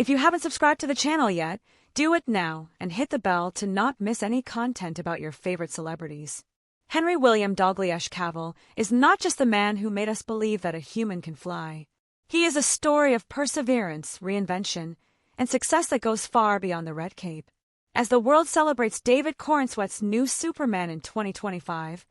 If you haven't subscribed to the channel yet, do it now and hit the bell to not miss any content about your favorite celebrities. Henry William Dalglish Cavill is not just the man who made us believe that a human can fly. He is a story of perseverance, reinvention, and success that goes far beyond the red cape. As the world celebrates David Corenswet's new Superman in 2025,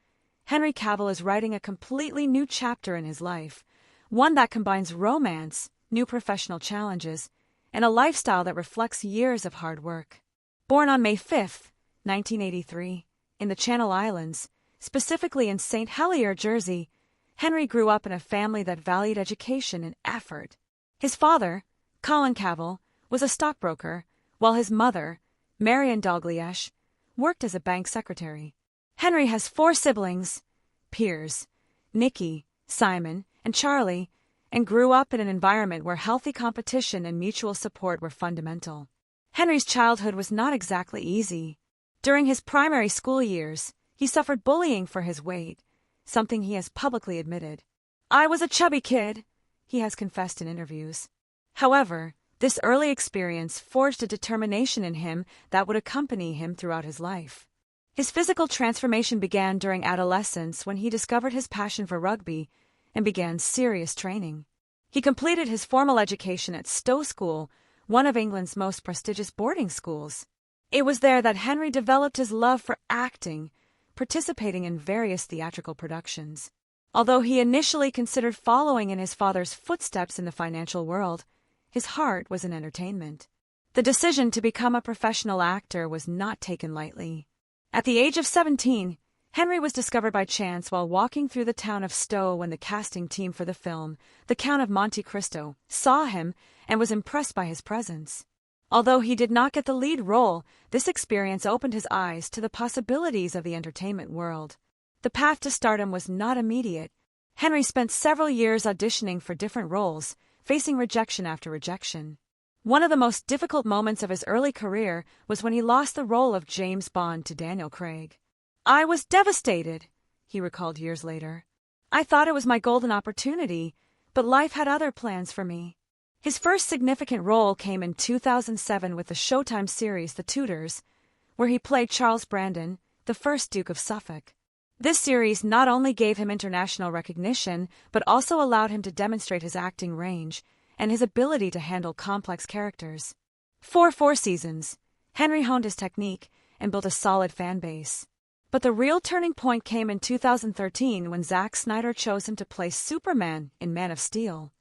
Henry Cavill is writing a completely new chapter in his life, one that combines romance, new professional challenges, and a lifestyle that reflects years of hard work. Born on May 5, 1983, in the Channel Islands, specifically in St. Helier, Jersey, Henry grew up in a family that valued education and effort. His father, Colin Cavill, was a stockbroker, while his mother, Marian Dalglish, worked as a bank secretary. Henry has 4 siblings, Piers, Nikki, Simon, and Charlie, and grew up in an environment where healthy competition and mutual support were fundamental. Henry's childhood was not exactly easy. During his primary school years, he suffered bullying for his weight, something he has publicly admitted. "I was a chubby kid," he has confessed in interviews. However, this early experience forged a determination in him that would accompany him throughout his life. His physical transformation began during adolescence when he discovered his passion for rugby and began serious training. He completed his formal education at Stowe School, one of England's most prestigious boarding schools. It was there that Henry developed his love for acting, participating in various theatrical productions. Although he initially considered following in his father's footsteps in the financial world, his heart was in entertainment. The decision to become a professional actor was not taken lightly. At the age of 17, Henry was discovered by chance while walking through the town of Stowe when the casting team for the film, The Count of Monte Cristo, saw him and was impressed by his presence. Although he did not get the lead role, this experience opened his eyes to the possibilities of the entertainment world. The path to stardom was not immediate. Henry spent several years auditioning for different roles, facing rejection after rejection. One of the most difficult moments of his early career was when he lost the role of James Bond to Daniel Craig. "I was devastated," he recalled years later. "I thought it was my golden opportunity, but life had other plans for me." His first significant role came in 2007 with the Showtime series The Tudors, where he played Charles Brandon, the first Duke of Suffolk. This series not only gave him international recognition, but also allowed him to demonstrate his acting range and his ability to handle complex characters. For 4 seasons, Henry honed his technique and built a solid fan base. But the real turning point came in 2013 when Zack Snyder chose him to play Superman in Man of Steel.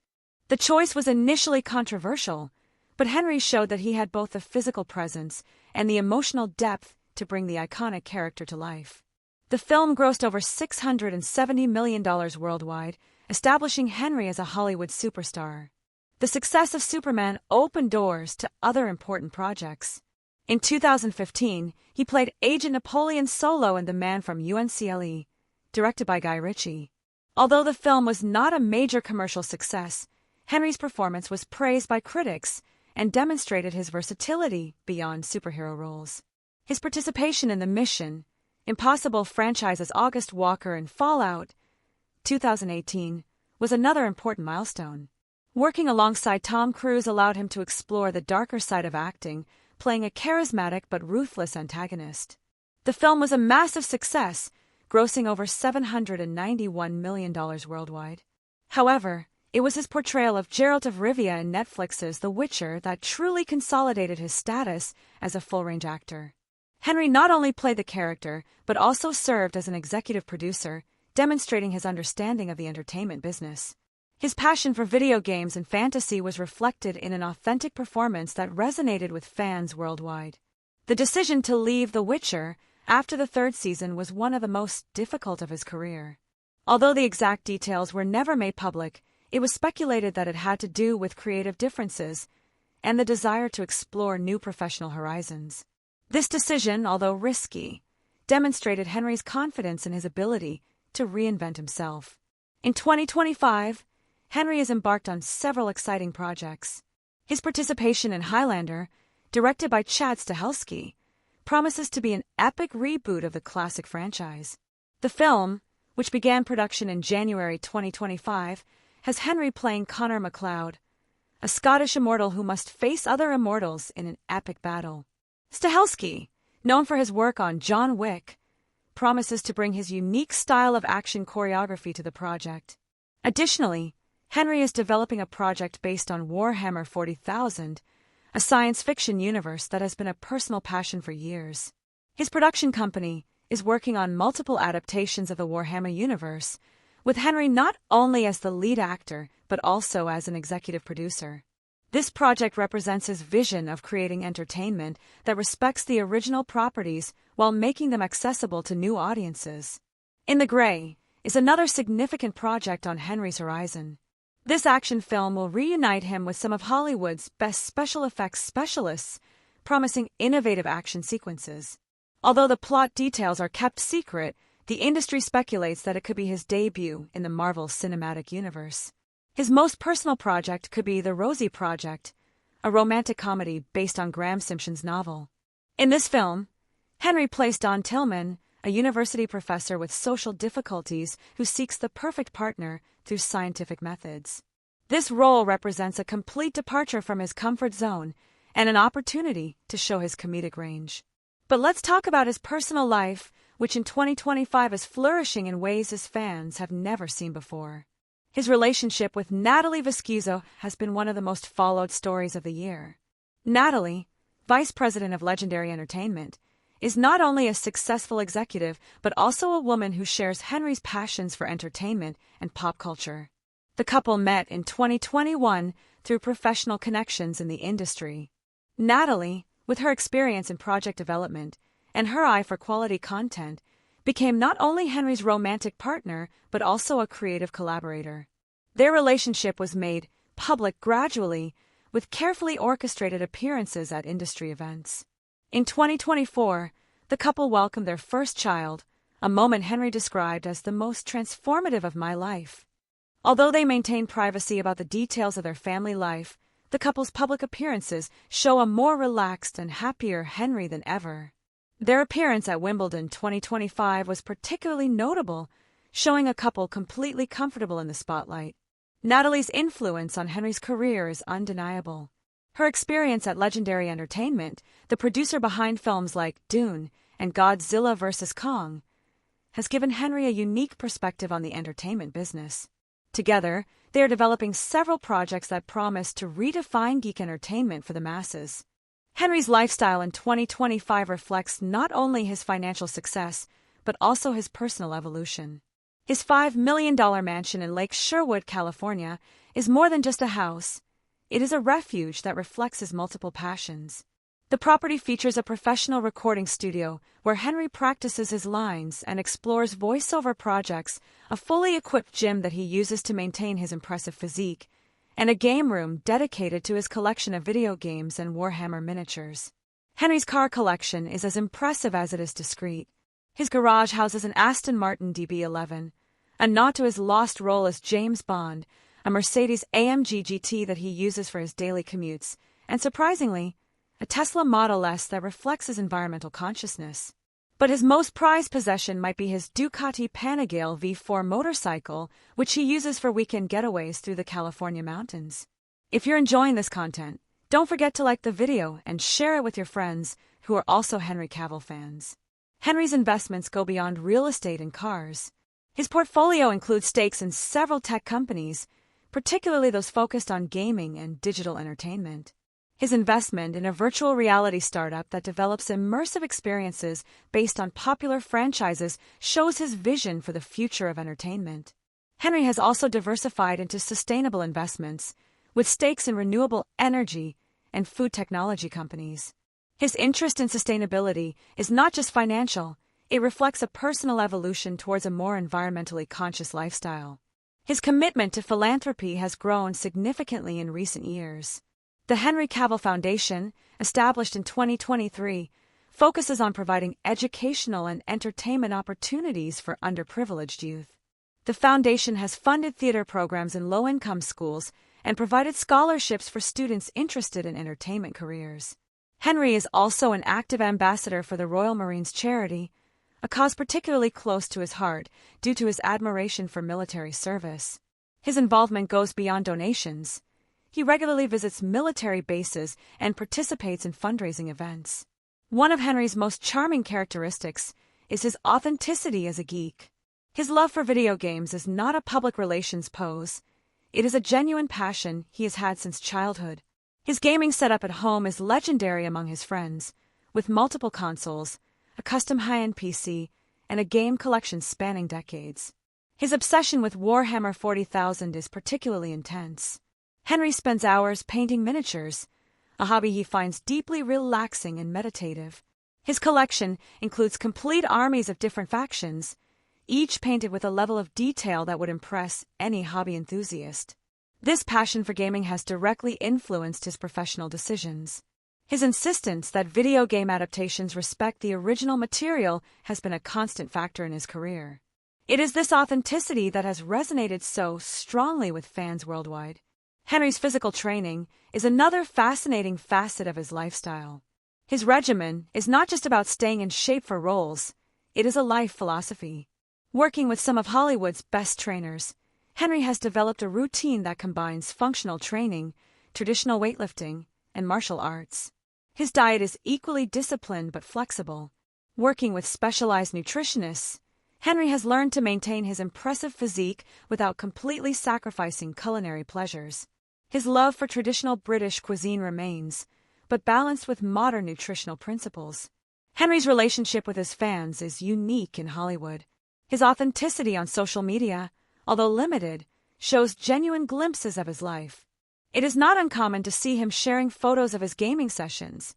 The choice was initially controversial, but Henry showed that he had both the physical presence and the emotional depth to bring the iconic character to life. The film grossed over $670 million worldwide, establishing Henry as a Hollywood superstar. The success of Superman opened doors to other important projects. In 2015, he played Agent Napoleon Solo in The Man from UNCLE, directed by Guy Ritchie. Although the film was not a major commercial success, Henry's performance was praised by critics and demonstrated his versatility beyond superhero roles. His participation in the Mission Impossible franchise as August Walker in Fallout 2018 was another important milestone. Working alongside Tom Cruise allowed him to explore the darker side of acting, playing a charismatic but ruthless antagonist. The film was a massive success, grossing over $791 million worldwide. However, it was his portrayal of Geralt of Rivia in Netflix's The Witcher that truly consolidated his status as a full-range actor. Henry not only played the character, but also served as an executive producer, demonstrating his understanding of the entertainment business. His passion for video games and fantasy was reflected in an authentic performance that resonated with fans worldwide. The decision to leave The Witcher after the 3rd season was one of the most difficult of his career. Although the exact details were never made public, it was speculated that it had to do with creative differences and the desire to explore new professional horizons. This decision, although risky, demonstrated Henry's confidence in his ability to reinvent himself. In 2025, Henry has embarked on several exciting projects. His participation in Highlander, directed by Chad Stahelski, promises to be an epic reboot of the classic franchise. The film, which began production in January 2025, has Henry playing Connor MacLeod, a Scottish immortal who must face other immortals in an epic battle. Stahelski, known for his work on John Wick, promises to bring his unique style of action choreography to the project. Additionally, Henry is developing a project based on Warhammer 40,000, a science fiction universe that has been a personal passion for years. His production company is working on multiple adaptations of the Warhammer universe, with Henry not only as the lead actor but also as an executive producer. This project represents his vision of creating entertainment that respects the original properties while making them accessible to new audiences. In the Gray is another significant project on Henry's horizon. This action film will reunite him with some of Hollywood's best special effects specialists, promising innovative action sequences. Although the plot details are kept secret, the industry speculates that it could be his debut in the Marvel Cinematic Universe. His most personal project could be The Rosie Project, a romantic comedy based on Graham Simpson's novel. In this film, Henry plays Don Tillman, a university professor with social difficulties who seeks the perfect partner through scientific methods. This role represents a complete departure from his comfort zone and an opportunity to show his comedic range. But let's talk about his personal life, which in 2025 is flourishing in ways his fans have never seen before. His relationship with Natalie Viscuso has been one of the most followed stories of the year. Natalie, vice president of Legendary Entertainment, is not only a successful executive but also a woman who shares Henry's passions for entertainment and pop culture. The couple met in 2021 through professional connections in the industry. Natalie, with her experience in project development and her eye for quality content, became not only Henry's romantic partner but also a creative collaborator. Their relationship was made public gradually, with carefully orchestrated appearances at industry events. In 2024, the couple welcomed their first child, a moment Henry described as the most transformative of my life. Although they maintain privacy about the details of their family life, the couple's public appearances show a more relaxed and happier Henry than ever. Their appearance at Wimbledon 2025 was particularly notable, showing a couple completely comfortable in the spotlight. Natalie's influence on Henry's career is undeniable. Her experience at Legendary Entertainment, the producer behind films like Dune and Godzilla vs. Kong, has given Henry a unique perspective on the entertainment business. Together, they are developing several projects that promise to redefine geek entertainment for the masses. Henry's lifestyle in 2025 reflects not only his financial success, but also his personal evolution. His $5 million mansion in Lake Sherwood, California, is more than just a house. It is a refuge that reflects his multiple passions. The property features a professional recording studio where Henry practices his lines and explores voiceover projects, a fully equipped gym that he uses to maintain his impressive physique, and a game room dedicated to his collection of video games and Warhammer miniatures. Henry's car collection is as impressive as it is discreet. His garage houses an Aston Martin DB11, a nod to his lost role as James Bond, a Mercedes-AMG GT that he uses for his daily commutes, and surprisingly, a Tesla Model S that reflects his environmental consciousness. But his most prized possession might be his Ducati Panigale V4 motorcycle, which he uses for weekend getaways through the California mountains. If you're enjoying this content, don't forget to like the video and share it with your friends who are also Henry Cavill fans. Henry's investments go beyond real estate and cars. His portfolio includes stakes in several tech companies, particularly those focused on gaming and digital entertainment. His investment in a virtual reality startup that develops immersive experiences based on popular franchises shows his vision for the future of entertainment. Henry has also diversified into sustainable investments, with stakes in renewable energy and food technology companies. His interest in sustainability is not just financial, it reflects a personal evolution towards a more environmentally conscious lifestyle. His commitment to philanthropy has grown significantly in recent years. The Henry Cavill Foundation, established in 2023, focuses on providing educational and entertainment opportunities for underprivileged youth. The foundation has funded theater programs in low-income schools and provided scholarships for students interested in entertainment careers. Henry is also an active ambassador for the Royal Marines charity, a cause particularly close to his heart due to his admiration for military service. His involvement goes beyond donations. He regularly visits military bases and participates in fundraising events. One of Henry's most charming characteristics is his authenticity as a geek. His love for video games is not a public relations pose. It is a genuine passion he has had since childhood. His gaming setup at home is legendary among his friends, with multiple consoles, a custom high-end PC, and a game collection spanning decades. His obsession with Warhammer 40,000 is particularly intense. Henry spends hours painting miniatures, a hobby he finds deeply relaxing and meditative. His collection includes complete armies of different factions, each painted with a level of detail that would impress any hobby enthusiast. This passion for gaming has directly influenced his professional decisions. His insistence that video game adaptations respect the original material has been a constant factor in his career. It is this authenticity that has resonated so strongly with fans worldwide. Henry's physical training is another fascinating facet of his lifestyle. His regimen is not just about staying in shape for roles, it is a life philosophy. Working with some of Hollywood's best trainers, Henry has developed a routine that combines functional training, traditional weightlifting, and martial arts. His diet is equally disciplined but flexible. Working with specialized nutritionists, Henry has learned to maintain his impressive physique without completely sacrificing culinary pleasures. His love for traditional British cuisine remains, but balanced with modern nutritional principles. Henry's relationship with his fans is unique in Hollywood. His authenticity on social media, although limited, shows genuine glimpses of his life. It is not uncommon to see him sharing photos of his gaming sessions,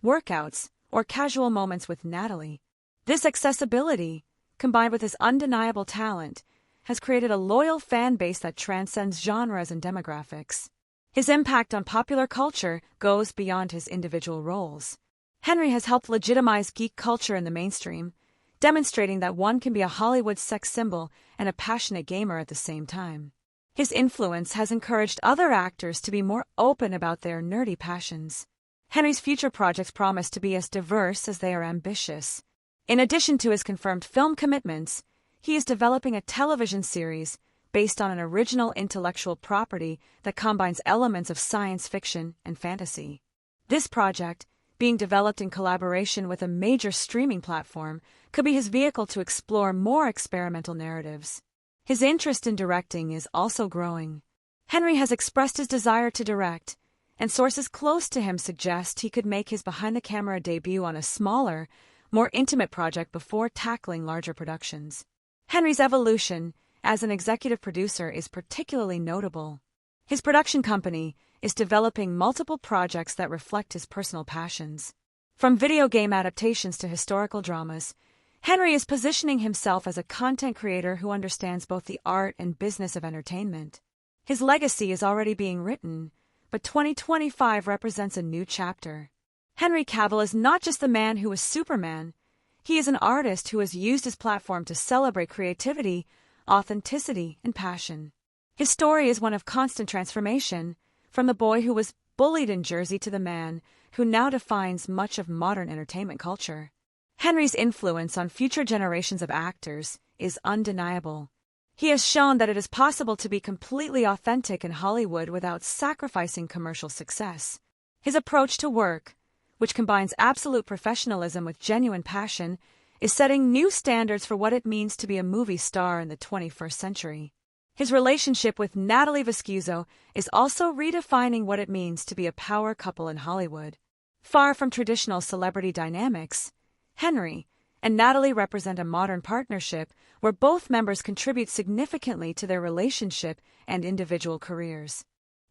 workouts, or casual moments with Natalie. This accessibility, combined with his undeniable talent, has created a loyal fan base that transcends genres and demographics. His impact on popular culture goes beyond his individual roles. Henry has helped legitimize geek culture in the mainstream, demonstrating that one can be a Hollywood sex symbol and a passionate gamer at the same time. His influence has encouraged other actors to be more open about their nerdy passions. Henry's future projects promise to be as diverse as they are ambitious. In addition to his confirmed film commitments, he is developing a television series based on an original intellectual property that combines elements of science fiction and fantasy. This project, being developed in collaboration with a major streaming platform, could be his vehicle to explore more experimental narratives. His interest in directing is also growing. Henry has expressed his desire to direct, and sources close to him suggest he could make his behind-the-camera debut on a smaller, more intimate project before tackling larger productions. Henry's evolution as an executive producer is particularly notable. His production company is developing multiple projects that reflect his personal passions. From video game adaptations to historical dramas, Henry is positioning himself as a content creator who understands both the art and business of entertainment. His legacy is already being written, but 2025 represents a new chapter. Henry Cavill is not just the man who was Superman. He is an artist who has used his platform to celebrate creativity, authenticity, and passion. His story is one of constant transformation, from the boy who was bullied in Jersey to the man who now defines much of modern entertainment culture. Henry's influence on future generations of actors is undeniable. He has shown that it is possible to be completely authentic in Hollywood without sacrificing commercial success. His approach to work, which combines absolute professionalism with genuine passion, is setting new standards for what it means to be a movie star in the 21st century. His relationship with Natalie Viscuso is also redefining what it means to be a power couple in Hollywood. Far from traditional celebrity dynamics, Henry and Natalie represent a modern partnership where both members contribute significantly to their relationship and individual careers.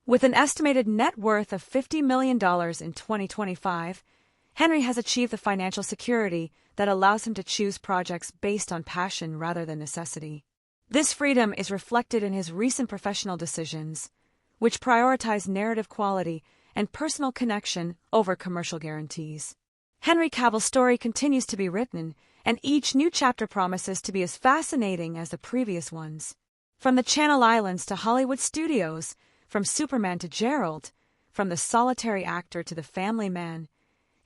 With an estimated net worth of $50 million in 2025, Henry has achieved the financial security that allows him to choose projects based on passion rather than necessity. This freedom is reflected in his recent professional decisions, which prioritize narrative quality and personal connection over commercial guarantees. Henry Cavill's story continues to be written, and each new chapter promises to be as fascinating as the previous ones. From the Channel Islands to Hollywood studios, from Superman to Gerald, from the solitary actor to the family man,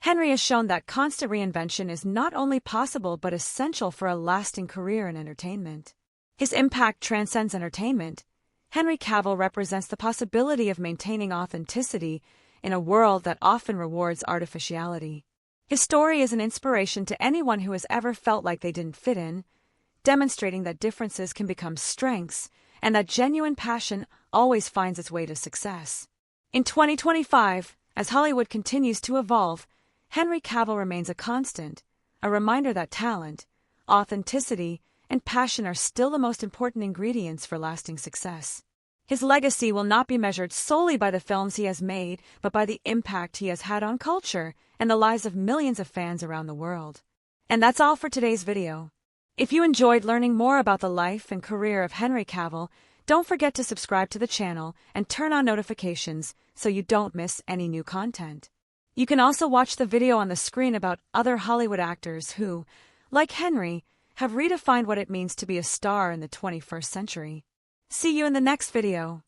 Henry has shown that constant reinvention is not only possible but essential for a lasting career in entertainment. His impact transcends entertainment. Henry Cavill represents the possibility of maintaining authenticity in a world that often rewards artificiality. His story is an inspiration to anyone who has ever felt like they didn't fit in, demonstrating that differences can become strengths and that genuine passion always finds its way to success. In 2025, as Hollywood continues to evolve, Henry Cavill remains a constant, a reminder that talent, authenticity, and passion are still the most important ingredients for lasting success. His legacy will not be measured solely by the films he has made, but by the impact he has had on culture and the lives of millions of fans around the world. And that's all for today's video. If you enjoyed learning more about the life and career of Henry Cavill, don't forget to subscribe to the channel and turn on notifications so you don't miss any new content. You can also watch the video on the screen about other Hollywood actors who, like Henry, have redefined what it means to be a star in the 21st century. See you in the next video.